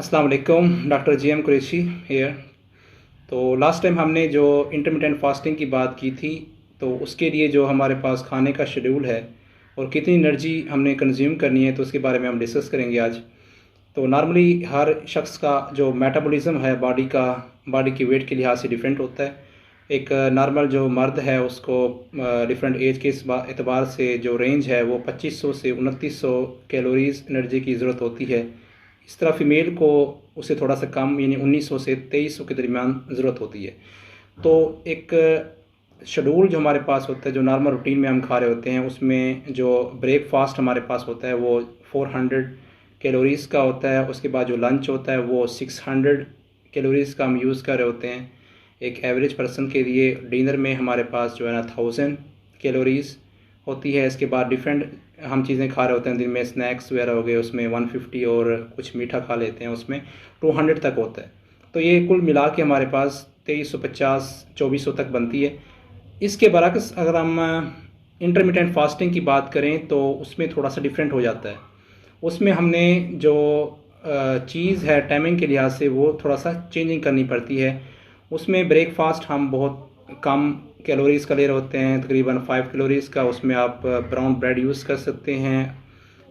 अस्सलाम वालेकुम, doctor GM. Qureshi here. तो लास्ट टाइम हमने जो इंटरमिटेंट फास्टिंग की बात की थी, तो उसके लिए जो हमारे पास खाने का शेड्यूल है और कितनी एनर्जी हमने कंज्यूम करनी है, तो उसके बारे में हम डिस्कस करेंगे आज। तो नॉर्मली हर शख्स का जो मेटाबॉलिज्म है बॉडी की वेट के लिहाज से डिफरेंट होता है। एक नॉर्मल जो मर्द है उसको डिफरेंट एज के एतबार से जो रेंज है वो 2500 से 2900 कैलोरीज एनर्जी की ज़रूरत होती है। इस तरह फ़ीमेल को उससे थोड़ा सा कम यानी 1900 से 2300 के दरमियान ज़रूरत होती है। तो एक शेड्यूल जो हमारे पास होता है, जो नॉर्मल रूटीन में हम खा रहे होते हैं, उसमें जो ब्रेकफास्ट हमारे पास होता है वो 400 कैलोरीज़ का होता है। उसके बाद जो लंच होता है वो 600 कैलोरीज़ का हम यूज़ कर रहे होते हैं एक एवरेज पर्सन के लिए। डिनर में हमारे पास जो है ना 1000 कैलोरीज़ होती है। इसके बाद डिफरेंट हम चीज़ें खा रहे होते हैं दिन में, स्नैक्स वगैरह हो गए, उसमें 150 और कुछ मीठा खा लेते हैं, उसमें 200 तक होता है। तो ये कुल मिला के हमारे पास 2350 2400 तक बनती है। इसके बरक्स अगर हम इंटरमिटेंट फास्टिंग की बात करें तो उसमें थोड़ा सा डिफरेंट हो जाता है। उसमें हमने जो चीज़ है टाइमिंग के लिहाज से वो थोड़ा सा चेंजिंग करनी पड़ती है। उसमें ब्रेकफास्ट हम बहुत कम कैलोरीज़ का ले रहे होते हैं, तकरीबन 5 कैलोरीज़ का। उसमें आप ब्राउन ब्रेड यूज़ कर सकते हैं,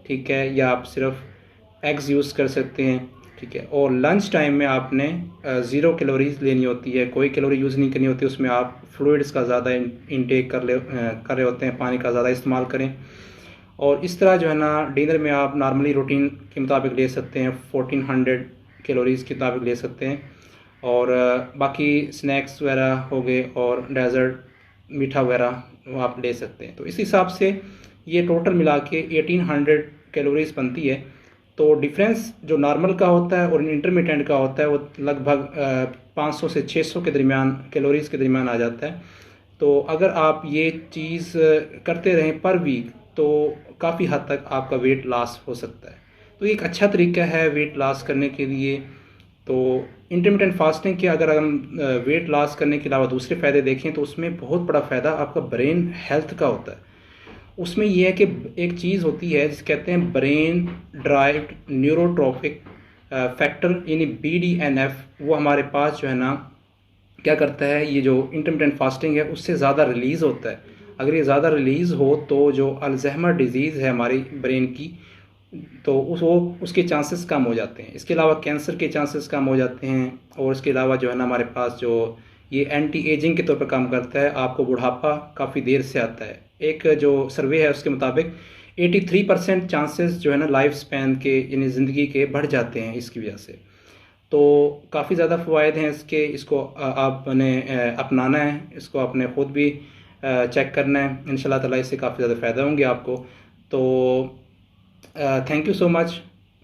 ठीक है, या आप सिर्फ एग्स यूज़ कर सकते हैं, ठीक है। और लंच टाइम में आपने 0 कैलोरीज़ लेनी होती है, कोई कैलोरी यूज़ नहीं करनी होती। उसमें आप फ्लूइड्स का ज़्यादा इनटेक कर रहे होते हैं, पानी का ज़्यादा इस्तेमाल करें। और इस तरह जो है ना डिनर में आप नॉर्मली रूटीन के मुताबिक ले सकते हैं, 1400 कैलोरीज़ के मुताबिक ले सकते हैं। और बाकी स्नैक्स वगैरह हो गए और डेज़र्ट मीठा वगैरह वो आप ले सकते हैं। तो इस हिसाब से ये टोटल मिला के 1800 कैलोरीज़ बनती है। तो डिफरेंस जो नॉर्मल का होता है और इंटरमीडिएट का होता है वो लगभग 500 से 600 के दरमियान कैलोरीज़ के दरमियान आ जाता है। तो अगर आप ये चीज़ करते रहें पर वीक तो काफ़ी हद तक आपका वेट लॉस हो सकता है। तो एक अच्छा तरीका है वेट लॉस करने के लिए। तो इंटरमिटेंट फास्टिंग के अगर हम वेट लॉस करने के अलावा दूसरे फ़ायदे देखें तो उसमें बहुत बड़ा फ़ायदा आपका ब्रेन हेल्थ का होता है। उसमें यह है कि एक चीज़ होती है जिसे कहते हैं ब्रेन ड्राइव्ड न्यूरोट्रॉफिक फैक्टर यानी BDNF। वो हमारे पास जो है ना क्या करता है, ये जो इंटरमिटेंट फास्टिंग है उससे ज़्यादा रिलीज़ होता है। अगर ये ज़्यादा रिलीज़ हो तो जो अल्ज़ाइमर डिज़ीज़ है हमारी ब्रेन की, तो उसके चांसेस कम हो जाते हैं। इसके अलावा कैंसर के चांसेस कम हो जाते हैं। और इसके अलावा जो है ना हमारे पास जो ये एंटी एजिंग के तौर पर काम करता है, आपको बुढ़ापा काफ़ी देर से आता है। एक जो सर्वे है उसके मुताबिक 83% चांसेस जो है ना लाइफ स्पैन के यानी ज़िंदगी के बढ़ जाते हैं इसकी वजह से। तो काफ़ी ज़्यादा फ़वाइद हैं इसके। इसको आपने अपनाना है, इसको आपने ख़ुद भी चेक करना है। इंशाल्लाह ताला इससे काफ़ी ज़्यादा फ़ायदा होंगे आपको। तो थैंक यू सो मच।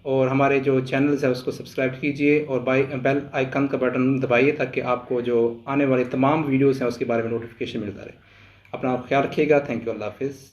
और हमारे जो चैनल्स है उसको सब्सक्राइब कीजिए और बेल आइकन का बटन दबाइए ताकि आपको जो आने वाले तमाम वीडियोस हैं उसके बारे में नोटिफिकेशन मिलता रहे। अपना ख्याल रखिएगा। Thank you. अल्लाह हाफ़िज़।